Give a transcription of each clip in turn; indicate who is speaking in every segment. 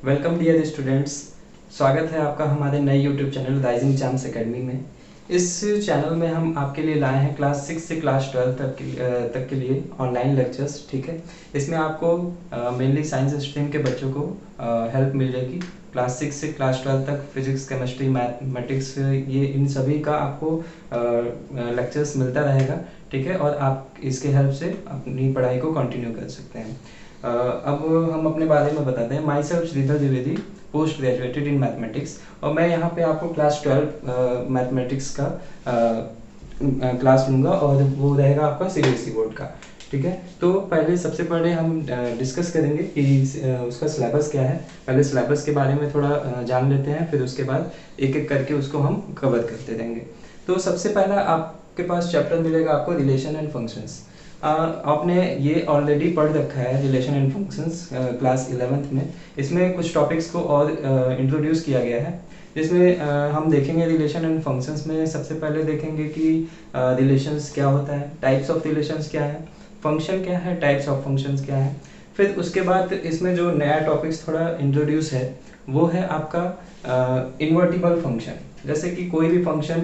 Speaker 1: Welcome dear students. स्वागत है आपका हमारे नए YouTube channel rising chance academy में। इस चैनल में हम आपके लिए लाए हैं क्लास 6 से क्लास 12 तक के लिए ऑनलाइन लेक्चर्स। ठीक है, इसमें आपको मेनली साइंस स्ट्रीम के बच्चों को हेल्प मिल जाएगी। क्लास 6 से क्लास 12 तक फिजिक्स, केमिस्ट्री, मैथमेटिक्स, ये इन सभी का आपको लेक्चर्स मिलता रहेगा। ठीक है, और आप इसके हेल्प से अपनी पढ़ाई को कंटिन्यू कर सकते हैं। अब हम अपने बारे में बताते हैं। Myself Shridhar Dwivedi, post graduated in mathematics, और मैं यहाँ पे आपको क्लास 12 मैथमेटिक्स का क्लास लूँगा और वो रहेगा आपका सीबीएसई बोर्ड का। ठीक है, तो पहले सबसे पहले हम डिस्कस करेंगे कि उसका सिलेबस क्या है। पहले सिलेबस के बारे में थोड़ा जान लेते हैं, फिर उसके बाद एक एक करके उसको हम कवर करते रहेंगे। तो सबसे पहला आपके पास चैप्टर मिलेगा आपको रिलेशन एंड फंक्शंस। आपने ये ऑलरेडी पढ़ रखा है relation and functions class 11th में। इसमें कुछ टॉपिक्स को और इंट्रोड्यूस किया गया है, जिसमें हम देखेंगे रिलेशन एंड फंक्शंस में सबसे पहले देखेंगे कि रिलेशंस क्या होता है, टाइप्स ऑफ रिलेशंस क्या है, फंक्शन क्या है, टाइप्स ऑफ फंक्शंस क्या है। फिर उसके बाद इसमें जो नया टॉपिक्स थोड़ा इंट्रोड्यूस है वो है आपका इन्वर्टिबल फंक्शन। जैसे कि कोई भी फंक्शन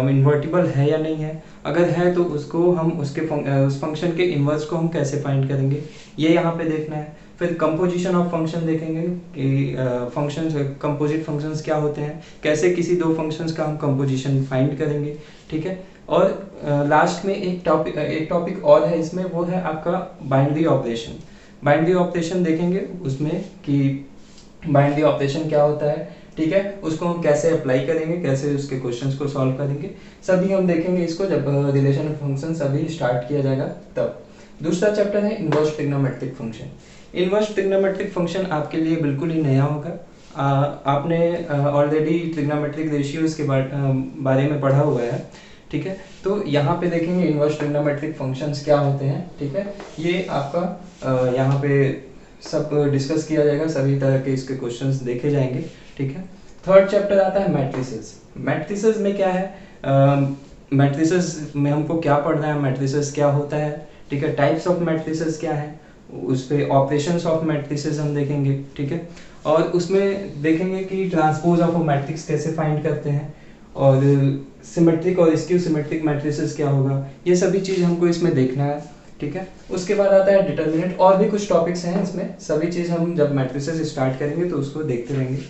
Speaker 1: इन्वर्टिबल है या नहीं है, अगर है तो उसको हम उस फंक्शन के इन्वर्स को हम कैसे फाइंड करेंगे, ये यहाँ पे देखना है। फिर कंपोजिशन ऑफ फंक्शन देखेंगे कि फंक्शंस, कंपोजिट फंक्शंस क्या होते हैं, कैसे किसी दो फंक्शंस का हम कंपोजिशन फाइंड करेंगे। ठीक है, और लास्ट में एक टॉपिक और है इसमें, वो है आपका बाइनरी ऑपरेशन। बाइनरी ऑपरेशन देखेंगे उसमें कि बाइनरी ऑपरेशन क्या होता है। ठीक है, उसको हम कैसे अप्लाई करेंगे, कैसे उसके क्वेश्चंस को सॉल्व करेंगे, सभी हम देखेंगे इसको जब रिलेशन फंक्शन सभी स्टार्ट किया जाएगा तब। दूसरा चैप्टर है inverse trigonometric function. Inverse trigonometric function आपके लिए बिल्कुल ही नया होगा। आपने ऑलरेडी ट्रिग्नोमेट्रिक रेशियोज के बारे में पढ़ा हुआ है। ठीक है, तो यहाँ पे देखेंगे इनवर्स ट्रिग्नोमेट्रिक फंक्शंस क्या होते हैं। ठीक है, ये आपका यहाँ पे सब डिस्कस किया जाएगा, सभी तरह के इसके क्वेश्चंस देखे जाएंगे। ठीक है, थर्ड चैप्टर आता है मैट्रिसेस। मैट्रिसेस में क्या है, मैट्रिसेस में हमको क्या पढ़ना है, मैट्रिसेस क्या होता है। ठीक है, टाइप्स ऑफ मैट्रिसेस क्या है, उस पे ऑपरेशंस ऑफ मैट्रिसेस हम देखेंगे। ठीक है, और उसमें देखेंगे कि ट्रांसपोज ऑफ मैट्रिक्स कैसे फाइंड करते हैं, और सिमेट्रिक और स्क्यू सिमेट्रिक मैट्रिसेस क्या होगा, ये सभी चीज़ हमको इसमें देखना है। ठीक है, उसके बाद आता है डिटर्मिनेंट। और भी कुछ टॉपिक्स हैं इसमें, सभी चीज़ हम जब मैट्रिसेस स्टार्ट करेंगे तो उसको देखते रहेंगे।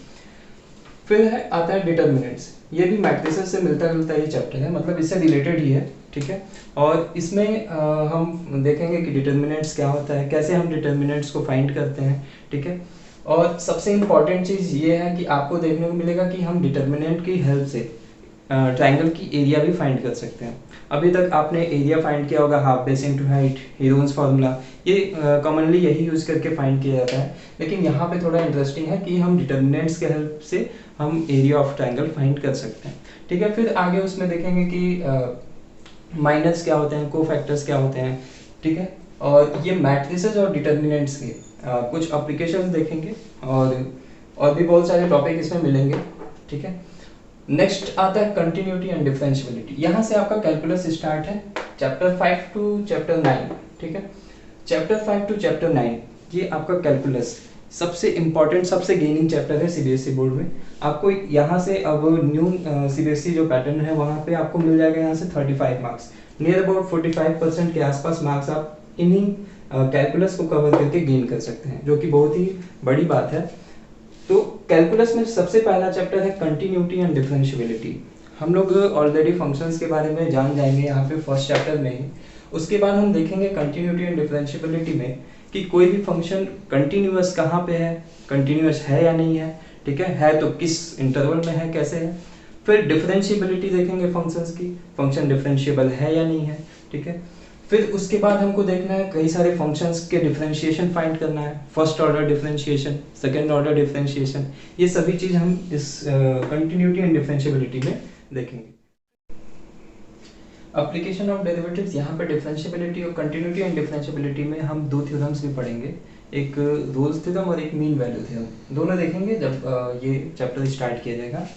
Speaker 1: फिर आता है डिटर्मिनेंट्स। ये भी मैट्रिसेस से मिलता जुलता ये चैप्टर है, मतलब इससे रिलेटेड ही है। ठीक है, और इसमें हम देखेंगे कि डिटर्मिनेंट्स क्या होता है, कैसे हम डिटर्मिनेंट्स को फाइंड करते हैं। ठीक है, और सबसे इम्पॉर्टेंट चीज़ ये है कि आपको देखने को मिलेगा कि हम डिटर्मिनेंट की हेल्प से ट्राइंगल की एरिया भी फाइंड कर सकते हैं। अभी तक आपने एरिया फाइंड किया होगा half base into height, Heron's formula, ये कॉमनली यही यूज़ करके फाइंड किया जाता है। लेकिन यहाँ पे थोड़ा इंटरेस्टिंग है कि हम डिटर्मिनेंट्स के हेल्प से हम एरिया ऑफ ट्राइंगल फाइंड कर सकते हैं। ठीक है, फिर आगे उसमें देखेंगे कि माइनस क्या होते हैं, कोफैक्टर्स क्या होते हैं। ठीक है, और ये मैट्रिसेस और डिटर्मिनेंट्स के कुछ एप्लीकेशंस देखेंगे, और भी बहुत सारे टॉपिक इसमें मिलेंगे। ठीक है, नेक्स्ट आता है कंटिन्यूटी एंड डिफरेंशियबिलिटी। यहाँ से आपका कैलकुलस स्टार्ट है, चैप्टर 5 टू चैप्टर 9। ठीक है, चैप्टर 5 टू चैप्टर 9 ये आपका कैलकुलस सबसे इम्पॉर्टेंट, सबसे गेनिंग चैप्टर है सीबीएसई बोर्ड में। आपको यहाँ से अब न्यू सीबीएसई जो पैटर्न है वहाँ पे आपको मिल जाएगा यहाँ से 35 मार्क्स, नियर अबाउट 45% के आसपास मार्क्स आप इन्हीं कैलकुलस को कवर करके गेन कर सकते हैं, जो कि बहुत ही बड़ी बात है। तो कैलकुलस में सबसे पहला चैप्टर है कंटिन्यूटी एंड डिफरेंशियबिलिटी। हम लोग ऑलरेडी फंक्शंस के बारे में जान जाएंगे यहाँ पे फर्स्ट चैप्टर में ही। उसके बाद हम देखेंगे कंटिन्यूटी एंड डिफरेंशियबिलिटी में कि कोई भी फंक्शन कंटिन्यूअस कहाँ पे है, कंटिन्यूअस है या नहीं है। ठीक है तो किस इंटरवल में है, कैसे है। फिर डिफरेंशियबिलिटी देखेंगे फंक्शंस की, फंक्शन डिफरेंशिएबल है या नहीं है। ठीक है, फिर उसके बाद हमको देखना है कई सारे फंक्शंस के डिफरेंशिएशन फाइंड करना है, first order differentiation, second order differentiation, ये सभी चीज़ हम इस कंटिन्यूटी एंड डिफरेंशियबिलिटी में देखेंगे। एप्लीकेशन ऑफ डेरिवेटिव्स, यहाँ पर डिफरेंशियबिलिटी और कंटिन्यूटी एंड डिफरेंशियबिलिटी में हम दो थ्योरम्स भी पढ़ेंगे, एक रोल्स थ्योरम और एक मीन वैल्यू थ्योरम। दोनों देखेंगे जब ये चैप्टर स्टार्ट किया जाएगा।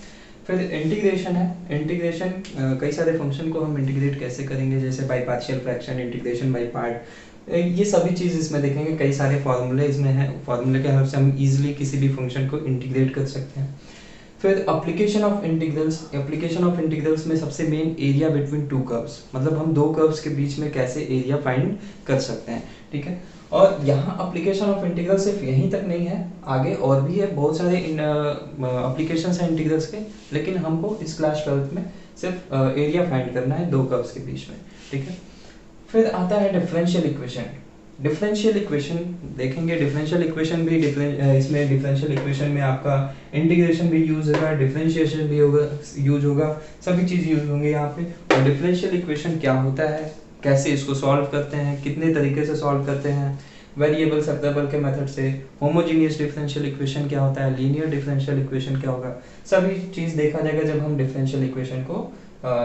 Speaker 1: फिर इंटीग्रेशन है। इंटीग्रेशन कई सारे फंक्शन को हम इंटीग्रेट कैसे करेंगे, जैसे by partial fraction, integration by part, ये सभी चीज़ इसमें देखेंगे, कई सारे फार्मूले इसमें हैं, फार्मूले के हेल्प से हम इजीली किसी भी फंक्शन को इंटीग्रेट कर सकते हैं। फिर एप्लीकेशन ऑफ इंटीग्रल्स में सबसे main area between two curves, मतलब हम दो कर्व्स के बीच में कैसे एरिया फाइंड कर सकते हैं, ठीक है। और यहाँ एप्लीकेशन ऑफ इंटीग्रल सिर्फ यहीं तक नहीं है, आगे और भी है, बहुत सारे एप्लीकेशंस हैं इंटीग्रल्स के, लेकिन हमको इस क्लास 12 में सिर्फ एरिया फाइंड करना है दो कर्व्स के बीच में, ठीक है। फिर आता है डिफरेंशियल इक्वेशन। डिफरेंशियल इक्वेशन देखेंगे, डिफरेंशियल इक्वेशन भी इसमें डिफरेंशियल इक्वेशन में आपका इंटीग्रेशन भी यूज होगा, डिफरेंशिएशन भी होगा, यूज होगा, सभी चीज़ यूज होंगे यहाँ पे। और डिफरेंशियल इक्वेशन क्या होता है, कैसे इसको सॉल्व करते हैं, कितने तरीके से सॉल्व करते हैं, वेरिएबल सेपरेबल के मेथड से, होमोजीनियस डिफरेंशियल इक्वेशन क्या होता है, लीनियर डिफरेंशियल इक्वेशन क्या होगा, सभी चीज़ देखा जाएगा जब हम डिफरेंशियल इक्वेशन को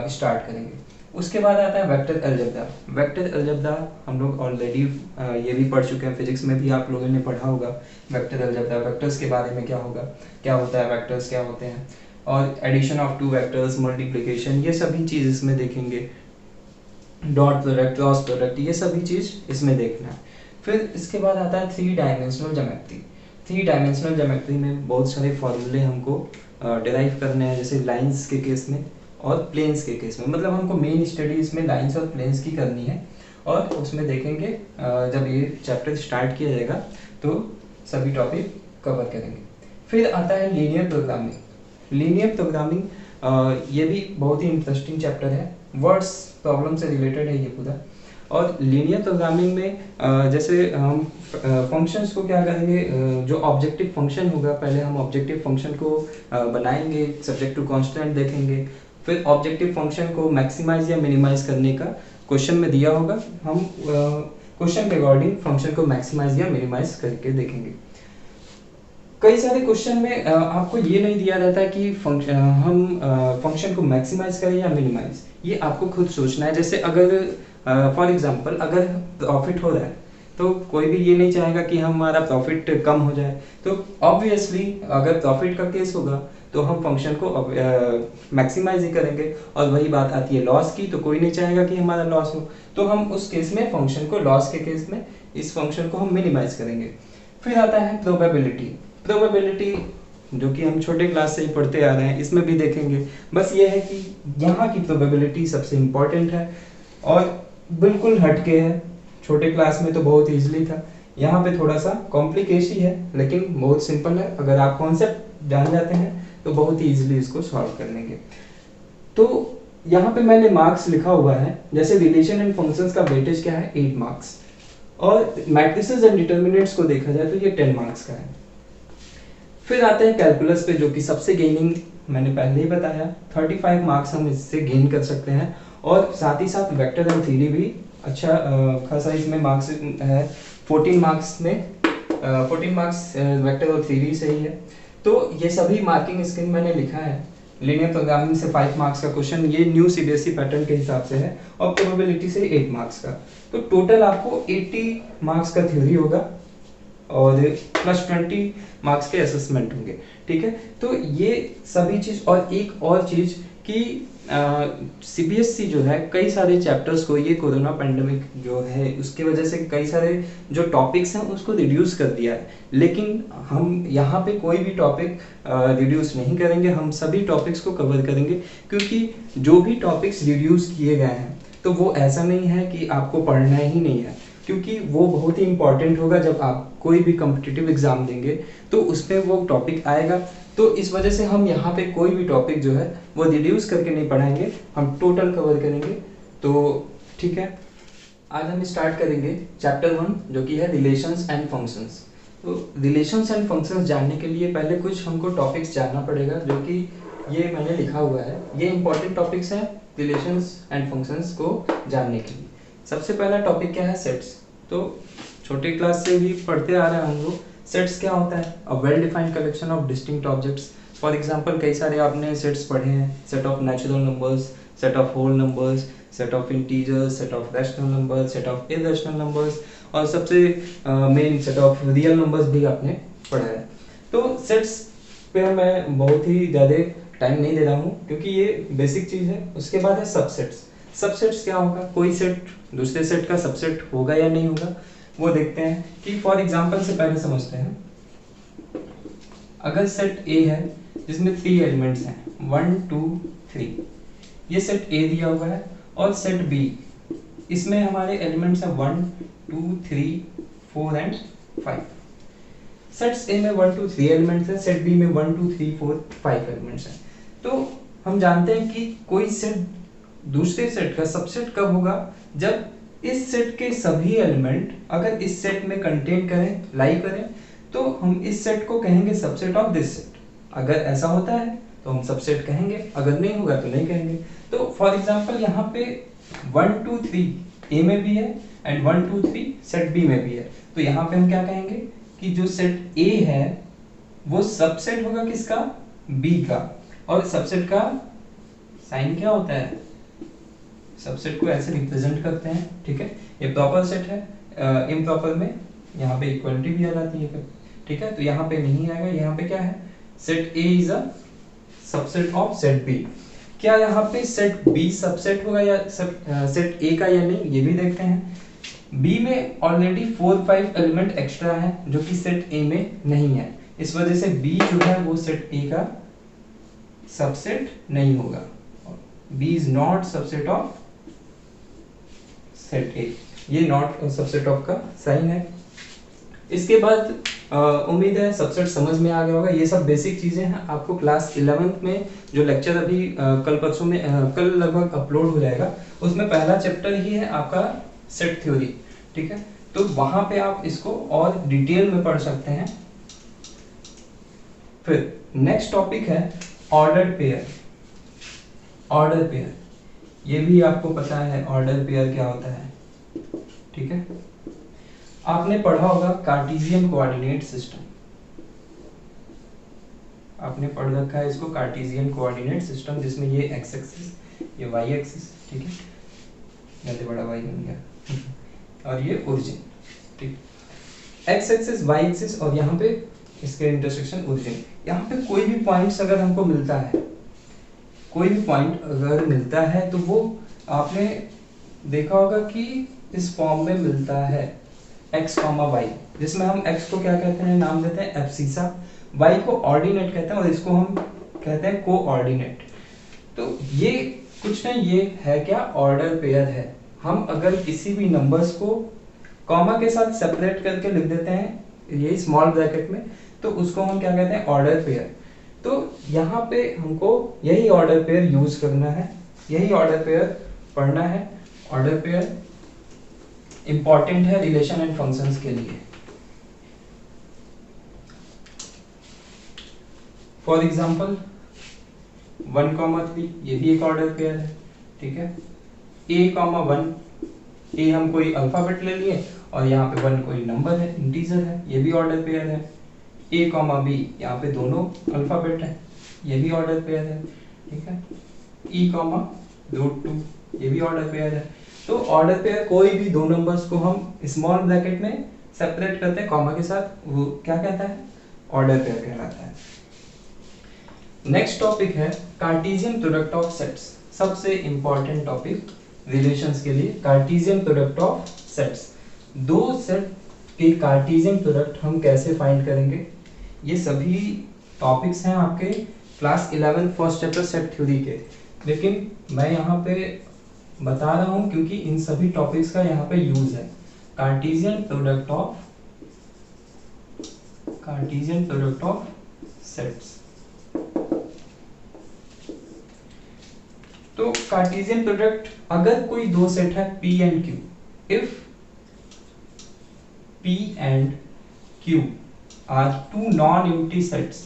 Speaker 1: स्टार्ट करेंगे। उसके बाद आता है वेक्टर अलजेब्रा। वेक्टर अलजेब्रा हम लोग ऑलरेडी ये भी पढ़ चुके हैं, फिजिक्स में भी आप लोगों ने पढ़ा होगा वेक्टर अलजेब्रा, वेक्टर्स के बारे में क्या होगा, क्या होता है वेक्टर्स, क्या होते हैं, और addition of two vectors, multiplication, ये सभी चीज़ इसमें देखेंगे, डॉट प्रोडक्ट, क्रॉस प्रोडक्ट, ये सभी चीज़ इसमें देखना है। फिर इसके बाद आता है three dimensional geometry. Three dimensional geometry में बहुत सारे फॉर्मूले हमको डिराइव करने हैं, जैसे लाइंस के केस में और प्लेन्स के केस में, मतलब हमको मेन स्टडी इसमें लाइंस और प्लेन्स की करनी है, और उसमें देखेंगे जब ये चैप्टर स्टार्ट किया जाएगा तो सभी टॉपिक कवर करेंगे। फिर आता है लीनियर प्रोग्रामिंग। लीनियर प्रोग्रामिंग ये भी बहुत ही इंटरेस्टिंग चैप्टर है, वर्ड्स प्रॉब्लम से रिलेटेड है ये पूरा। और लीनियर प्रोग्रामिंग में जैसे हम फंक्शंस को क्या करेंगे, जो ऑब्जेक्टिव फंक्शन होगा, पहले हम ऑब्जेक्टिव फंक्शन को बनाएंगे, सब्जेक्ट टू कांस्टेंट देखेंगे, फिर ऑब्जेक्टिव फंक्शन को मैक्सिमाइज या मिनिमाइज करने का क्वेश्चन में दिया होगा, हम क्वेश्चन के अकॉर्डिंग फंक्शन को मैक्सिमाइज या मिनिमाइज करके देखेंगे। कई सारे क्वेश्चन में आपको ये नहीं दिया रहता है कि हम फंक्शन को मैक्सिमाइज करें या मिनिमाइज, ये आपको खुद सोचना है। जैसे अगर फॉर एग्जांपल अगर प्रॉफिट हो रहा है तो कोई भी ये नहीं चाहेगा कि हमारा प्रॉफिट कम हो जाए, तो ऑब्वियसली अगर प्रॉफिट का केस होगा तो हम फंक्शन को मैक्सिमाइज ही करेंगे। और वही बात आती है लॉस की, तो कोई नहीं चाहेगा कि हमारा लॉस हो, तो हम उस केस में फंक्शन को, लॉस के केस में इस फंक्शन को हम मिनिमाइज करेंगे। फिर आता है प्रोबेबिलिटी। प्रोबेबिलिटी जो कि हम छोटे क्लास से ही पढ़ते आ रहे हैं, इसमें भी देखेंगे। बस ये है कि यहाँ की प्रोबेबिलिटी सबसे इम्पोर्टेंट है और बिल्कुल हटके है, छोटे क्लास में तो बहुत ईजिली था, यहाँ पे थोड़ा सा कॉम्प्लिकेशन है लेकिन बहुत सिंपल है। अगर आप कॉन्सेप्ट जान जाते हैं तो बहुत ही इजीली इसको सॉल्व कर लेंगे। तो यहाँ पे मैंने मार्क्स लिखा हुआ है, जैसे रिलेशन एंड फंक्शंस का वेटेज क्या है 8 मार्क्स, और मैट्रिसेस एंड डिटर्मिनेंट्स को देखा जाए तो ये 10 मार्क्स का है। फिर आते हैं कैलकुलस पे, जो कि सबसे गेनिंग, मैंने पहले ही बताया 35 मार्क्स हम इससे गेन कर सकते हैं, और साथ ही साथ वेक्टर एंड थ्योरी भी अच्छा खासा इसमें मार्क्स है। 14 मार्क्स में 14 मार्क्स वेक्टर और थ्योरी से ही है। तो ये सभी मार्किंग स्कीम मैंने लिखा है। लीनियर प्रोग्रामिंग से 5 मार्क्स का क्वेश्चन, ये न्यू सीबीएसई पैटर्न के हिसाब से है, और प्रोबेबिलिटी से 8 मार्क्स का, तो टोटल आपको 80 मार्क्स का थ्योरी होगा और प्लस 20 मार्क्स के असेसमेंट होंगे, ठीक है। तो ये सभी चीज, और एक और चीज कि सीबीएसई जो है कई सारे चैप्टर्स को, ये कोरोना पेंडेमिक जो है उसके वजह से कई सारे जो टॉपिक्स हैं उसको रिड्यूस कर दिया है, लेकिन हम यहाँ पे कोई भी टॉपिक रिड्यूस नहीं करेंगे, हम सभी टॉपिक्स को कवर करेंगे, क्योंकि जो भी टॉपिक्स रिड्यूस किए गए हैं तो वो ऐसा नहीं है कि आपको पढ़ना ही नहीं है, क्योंकि वो बहुत ही इंपॉर्टेंट होगा। जब आप कोई भी कॉम्पिटिटिव एग्जाम देंगे तो उसमें वो टॉपिक आएगा, तो इस वजह से हम यहाँ पे कोई भी टॉपिक जो है वो रिड्यूस करके नहीं पढ़ाएंगे, हम टोटल कवर करेंगे। तो ठीक है, आज हम स्टार्ट करेंगे चैप्टर 1 जो कि है रिलेशंस एंड फंक्शंस। तो रिलेशंस एंड फंक्शंस जानने के लिए पहले कुछ हमको टॉपिक्स जानना पड़ेगा, जो कि ये मैंने लिखा हुआ है, ये इंपॉर्टेंट टॉपिक्स हैं रिलेशंस एंड फंक्शंस को जानने के लिए। सबसे पहला टॉपिक क्या है, सेट्स। तो छोटे क्लास से भी पढ़ते आ रहे हैं हम लोग, सेट्स क्या होता है, a well defined collection of distinct objects. For example कई सारे आपने सेट्स पढ़े हैं, set of natural numbers, set of whole numbers, set of integers, set of rational numbers, set of irrational numbers, और सबसे main set of real numbers भी आपने पढ़ा है। तो सेट्स पे मैं बहुत ही ज़्यादा टाइम नहीं दे रहा हूँ क्योंकि ये बेसिक चीज़ है। उसके बाद है सबसेट्स। सबसेट्स क्या होगा, कोई सेट दूसरे सेट का सबसेट होगा या नहीं होगा वो देखते हैं। कि फॉर एग्जांपल से पहले समझते हैं, अगर सेट ए है जिसमें 3 एलिमेंट्स हैं 1 2 3, ये सेट ए दिया हुआ है, और सेट बी इसमें हमारे एलिमेंट्स हैं 1 2 3 4 एंड 5। सेट्स ए में 1 2 3 एलिमेंट्स हैं, सेट बी में 1 2 3 4 5 एलिमेंट्स हैं। तो हम जानते हैं कि कोई सेट दूसरे सेट का सबसेट कब होगा, जब इस सेट के सभी एलिमेंट अगर इस सेट में कंटेन करें, लाई करें, तो हम इस सेट को कहेंगे सबसेट ऑफ दिस सेट। अगर ऐसा होता है तो हम सबसेट कहेंगे, अगर नहीं होगा तो नहीं कहेंगे। तो फॉर एग्जांपल यहाँ पे 1 2 3 ए में भी है एंड 1 2 3 सेट बी में भी है, तो यहाँ पे हम क्या कहेंगे कि जो सेट ए है वो सबसेट होगा किसका, बी का। और सबसेट का साइन क्या होता है, सबसेट को ऐसे रिप्रेजेंट करते हैं, ठीक है। ये प्रॉपर सेट है, इम्प्रॉपर में यहाँ पे इक्वलिटी भी आ जाती है, ठीक है। तो यहाँ पे नहीं आएगा, यहाँ पे क्या है, set A is a subset of set B. क्या यहाँ पे सेट बी सबसेट होगा या सेट ए का या नहीं, ये भी देखते हैं। बी में ऑलरेडी 4 5 एलिमेंट एक्स्ट्रा है जो कि सेट ए में नहीं है, इस वजह से बी जो है वो सेट ए का सबसेट नहीं होगा। B is not subset of set A, ये नॉट सबसेट ऑफ का साइन है। इसके बाद उम्मीद है सबसेट समझ में आ गया होगा। ये सब बेसिक चीजें हैं, आपको क्लास 11th में जो लेक्चर अभी कल परसों में कल लगभग अपलोड हो जाएगा, उसमें पहला चैप्टर ही है आपका सेट थ्योरी, ठीक है। तो वहां पे आप इसको और डिटेल में पढ़ सकते हैं। फिर नेक्स्ट टॉपिक है ऑर्डर्ड पेयर। ऑर्डर पेयर, ये भी आपको पता है ऑर्डर पेयर क्या होता है, ठीक है। आपने पढ़ा होगा कार्टेशियन कोऑर्डिनेट सिस्टम, आपने पढ़ रखा है इसको, कार्टेशियन कोऑर्डिनेट सिस्टम, जिसमें ये एक्स एक्सिस, ये वाई एक्सिस, ठीक है, जल्दी बड़ा वाई बन गया और ये ओरिजिन, ठीक। एक्स एक्सिस, वाई एक्सिस और यहाँ पे इसके इंटरसेक्शन ओरिजिन। यहाँ पे कोई भी पॉइंट्स अगर हमको मिलता है, कोई भी पॉइंट अगर मिलता है तो वो आपने देखा होगा कि इस फॉर्म में मिलता है x, y, जिसमें हम x को क्या कहते हैं, नाम देते हैं एब्सिसा, y को ऑर्डिनेट कहते हैं और इसको हम कहते हैं कोऑर्डिनेट। तो ये कुछ नहीं, ये है क्या, ऑर्डर पेयर है। हम अगर किसी भी नंबर्स को कॉमा के साथ सेपरेट करके लिख देते हैं, ये स्मॉल ब्रैकेट में, तो उसको हम क्या कहते हैं, ऑर्डर पेयर। तो यहाँ पे हमको यही ऑर्डर पेयर यूज करना है, यही ऑर्डर पेयर पढ़ना है। ऑर्डर पेयर इंपॉर्टेंट है रिलेशन एंड फंक्शंस के लिए। फॉर एग्जांपल 1, 3 ये भी एक ऑर्डर पेयर है, ठीक है। a, 1, ए हम कोई अल्फाबेट ले लिए और यहाँ पे 1 कोई नंबर है, इंटीजर है, ये भी ऑर्डर पेयर है। a, b यहाँ पे दोनों अल्फाबेट है, ये भी ऑर्डर पेयर है, ठीक है। e, √2 ये भी ऑर्डर पेयर है। तो ऑर्डर पेयर कोई भी दो नंबर्स को हम स्मॉल ब्रैकेट में सेपरेट करते हैं कॉमा के साथ, वो क्या कहता है, ऑर्डर पेयर कहलाता है। नेक्स्ट टॉपिक है कार्टेशियन प्रोडक्ट ऑफ सेट्स, सबसे इंपॉर्टेंट टॉपिक रिलेशंस के लिए, कार्टेशियन प्रोडक्ट ऑफ सेट्स। दो सेट के कार्टेशियन प्रोडक्ट हम कैसे फाइंड करेंगे, ये सभी टॉपिक्स हैं आपके class 11 first chapter set theory के, लेकिन मैं यहाँ पे बता रहा हूँ क्योंकि इन सभी टॉपिक्स का यहाँ पे यूज है। Cartesian product of sets. तो कार्टेशियन प्रोडक्ट, अगर कोई दो सेट है P and Q, if P and Q are two non-empty sets,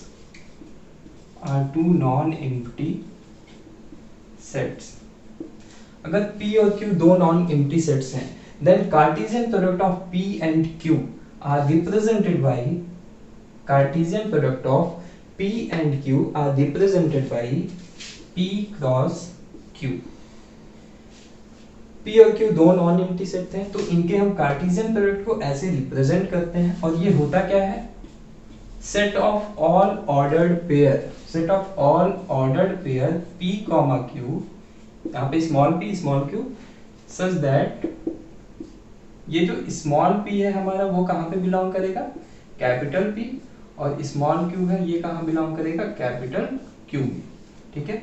Speaker 1: अगर P और Q दो non-empty sets हैं, then Cartesian product of P and Q are represented by P cross Q। P और Q दो non empty set हैं, तो इनके हम कार्टेशियन प्रोडक्ट को ऐसे रिप्रेजेंट करते हैं, और ये होता क्या है, set of all ordered pair P, Q यहाँ पे small p small q such that ये जो स्मॉल p है हमारा वो कहाँ पे बिलोंग करेगा, कैपिटल P, और स्मॉल q है ये कहाँ बिलोंग करेगा, कैपिटल Q में। ठीक है,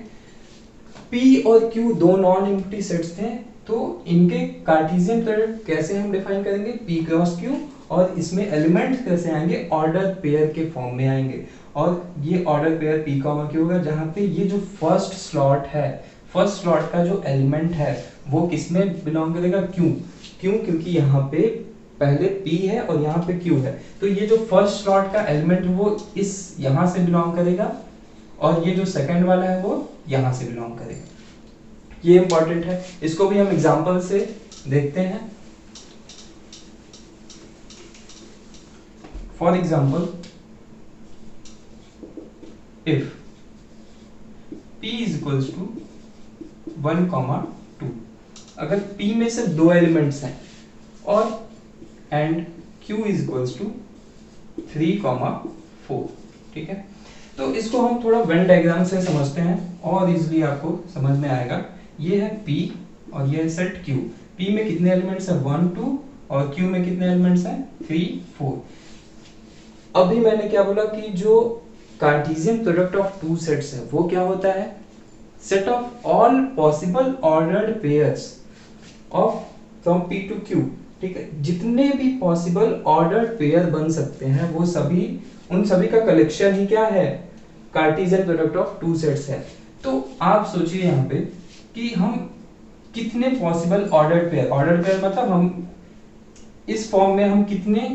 Speaker 1: P और Q दो नॉन एम्प्टी सेट्स थे, तो इनके कार्टेशियन प्रोडक्ट कैसे हम डिफाइन करेंगे, P क्रॉस Q, और इसमें एलिमेंट्स कैसे आएंगे, ऑर्डर पेयर के फॉर्म में आएंगे। और ये ऑर्डर पेयर P Q होगा, जहाँ पे ये जो फर्स्ट स्लॉट है, फर्स्ट स्लॉट का जो एलिमेंट है वो किसमें बिलोंग करेगा, Q। क्यों, क्योंकि यहाँ पे पहले P है और यहाँ पे Q है, तो ये जो फर्स्ट स्लॉट का एलिमेंट वो इस यहाँ से बिलोंग करेगा, और ये जो सेकंड वाला है वो यहाँ से बिलोंग करेगा। ये इंपॉर्टेंट है, इसको भी हम एग्जांपल से देखते हैं। For example, if P is equals to 1, 2, अगर P में से दो एलिमेंट्स हैं और and Q is equals to 3, 4। ठीक है, तो इसको हम थोड़ा वेन डायग्राम से समझते हैं और इजीली आपको समझ में आएगा। ये है P और ये है सेट Q। P में कितने एलिमेंट्स हैं, 1, 2, और Q में कितने एलिमेंट्स हैं, 3, 4। अभी मैंने क्या बोला कि जो Cartesian product of two sets है वो क्या होता है, set of all possible ordered pairs of from P to Q। ठीक है, जितने भी पॉसिबल ऑर्डर्ड पेयर बन सकते हैं वो सभी, उन सभी का कलेक्शन ही क्या है, Cartesian product of two sets है। तो आप सोचिए यहाँ पे कि हम कितने पॉसिबल ऑर्डर्ड पेयर मतलब हम इस फॉर्म में हम कितने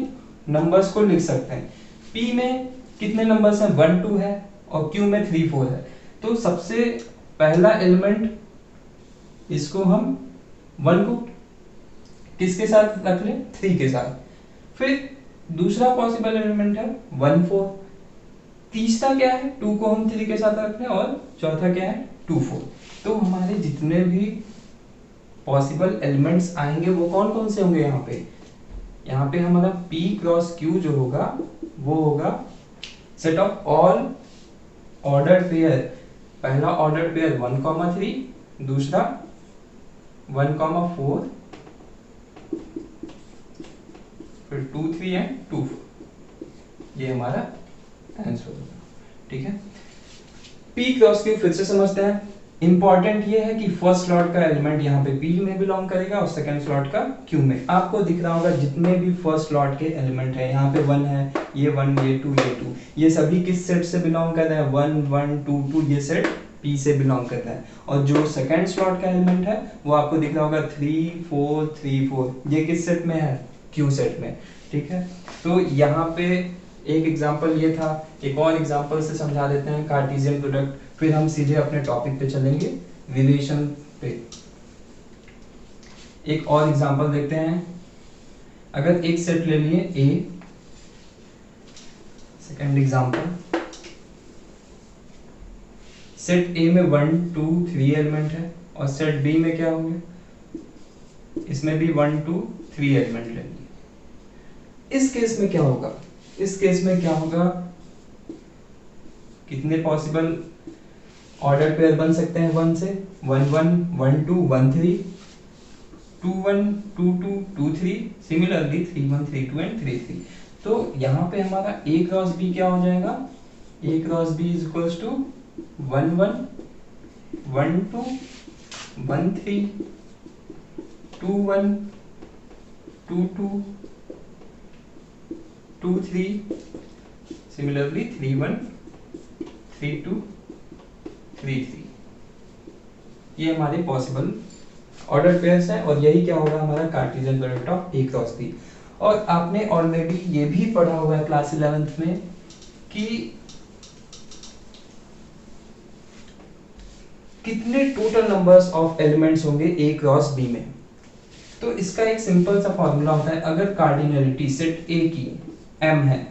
Speaker 1: नंबर्स को लिख सकते हैं। P में कितने नंबर्स हैं, 1, 2 है, और Q में 3, 4 है। तो सबसे पहला एलिमेंट, इसको हम 1 को किसके साथ रख लें, 3 के साथ। फिर दूसरा पॉसिबल एलिमेंट है 1, 4। तीसरा क्या है, 2 को हम 3 के साथ रख लें, और चौथा क्या है, 2, 4। तो हमारे जितने भी पॉसिबल एलिमेंट्स आएंगे वो कौन कौन से होंगे, यहाँ पे हमारा P क्रॉस Q जो होगा वो होगा set of all ordered pair. पहला ऑर्डर्ड पेयर 1, 3, दूसरा 1, 4, फिर 2, 3 एंड 2, 4। ये हमारा आंसर होगा। ठीक है, P क्रॉस Q फिर से समझते हैं। इंपॉर्टेंट ये है कि फर्स्ट स्लॉट का एलिमेंट यहाँ पे P में बिलोंग करेगा और सेकंड स्लॉट का Q में। आपको दिख रहा होगा जितने भी फर्स्ट स्लॉट के एलिमेंट है, यहाँ पे 1 है, ये 1, ये 2, ये 2, ये सभी किस सेट से बिलोंग कर रहे हैं, 1, 1, 2, 2, ये सेट P से बिलोंग करता है। और जो सेकंड स्लॉट का एलिमेंट है वो आपको दिख रहा होगा 3, 4, 3, 4, ये किस सेट में है, Q सेट में। ठीक है, तो यहाँ पे एक एग्जांपल ये था, एक और एग्जांपल से समझा देते हैं कार्टेशियन प्रोडक्ट, फिर हम सीधे अपने टॉपिक पे चलेंगे, रिलेशन पे। एक और एग्जांपल देखते हैं। अगर एक सेट ले लिए A, second example, set A में 1, 2, 3 एलिमेंट है, और सेट B में क्या होंगे, इसमें भी 1, 2, 3 एलिमेंट लेंगे। इस केस में क्या होगा, इस केस में क्या होगा, कितने पॉसिबल ऑर्डर पेयर बन सकते हैं 1 से, 1, 1, 1, 2, 1, 3, 2, 1, 2, 2, 2, 3, सिमिलरली 3, 1, 3, 2 एंड 3, 3। तो यहाँ पे हमारा A क्रॉस B क्या हो जाएगा, A cross B is equals to 1, 1, 1, 2, 1, 3, 2, 1, 2, 2, 2, 3, similarly 3, 1, 3, 2, 3, 3। ये हमारे पॉसिबल ऑर्डर पेयर्स हैं, और यही क्या होगा हमारा Cartesian product of A cross B। और आपने ऑलरेडी ये भी पढ़ा हुआ है क्लास 11th में कि कितने टोटल नंबर्स ऑफ एलिमेंट्स होंगे A क्रॉस B में। तो इसका एक सिंपल सा फॉर्मूला होता है, अगर कार्डिनलिटी सेट A की M है,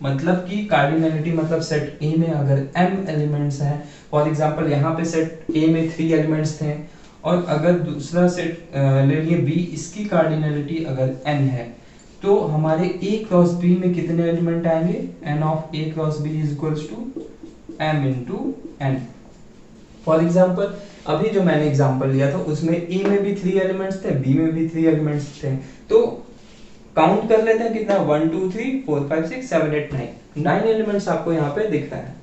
Speaker 1: मतलब कि कार्डिनलिटी मतलब सेट A में अगर m एलिमेंट्स हैं, फॉर एग्जांपल यहाँ पे सेट A में 3 एलिमेंट्स थे, और अगर दूसरा सेट ले लिए B, इसकी कार्डिनलिटी अगर n है, तो हमारे A क्रॉस B में कितने एलिमेंट आएंगे, n of A cross B is equals to m into n। For example अभी जो मैंने एग्जांपल लिया था उसमें ए में भी 3 एलिमेंट्स थे, बी में भी 3 एलिमेंट्स थे। तो काउंट कर लेते हैं कितना, 1 2 3 4 5 6 7 8 9 एलिमेंट्स आपको यहाँ पे दिख रहा है।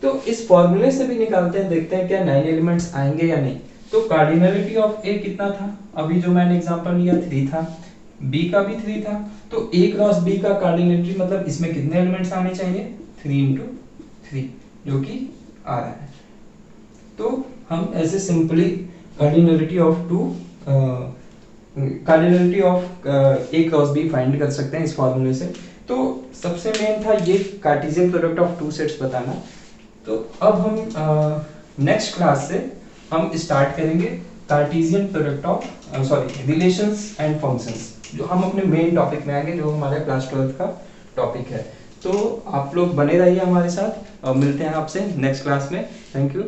Speaker 1: तो इस फॉर्मूले से भी निकालते हैं, देखते हैं क्या 9 एलिमेंट्स आएंगे या नहीं। तो कार्डिनलिटी ऑफ ए कितना था, अभी जो मैंने एग्जांपल लिया 3 था, बी का भी 3 था, तो ए क्रॉस बी का कार्डिनलिटी मतलब इसमें कितने एलिमेंट्स आने चाहिए, 3 × 3 जो कि आ रहा है। तो हम ऐसे simply cardinality of A cross B find कर सकते हैं इस फॉर्मूले से। तो सबसे मेन था ये Cartesian product of two sets बताना। तो अब हम नेक्स्ट क्लास से हम स्टार्ट करेंगे Cartesian product of relations and functions, जो हम अपने मेन टॉपिक में आएंगे, जो हमारे क्लास 12 का टॉपिक है। तो आप लोग बने रहिए हमारे साथ और मिलते हैं आपसे नेक्स्ट क्लास में। Thank you.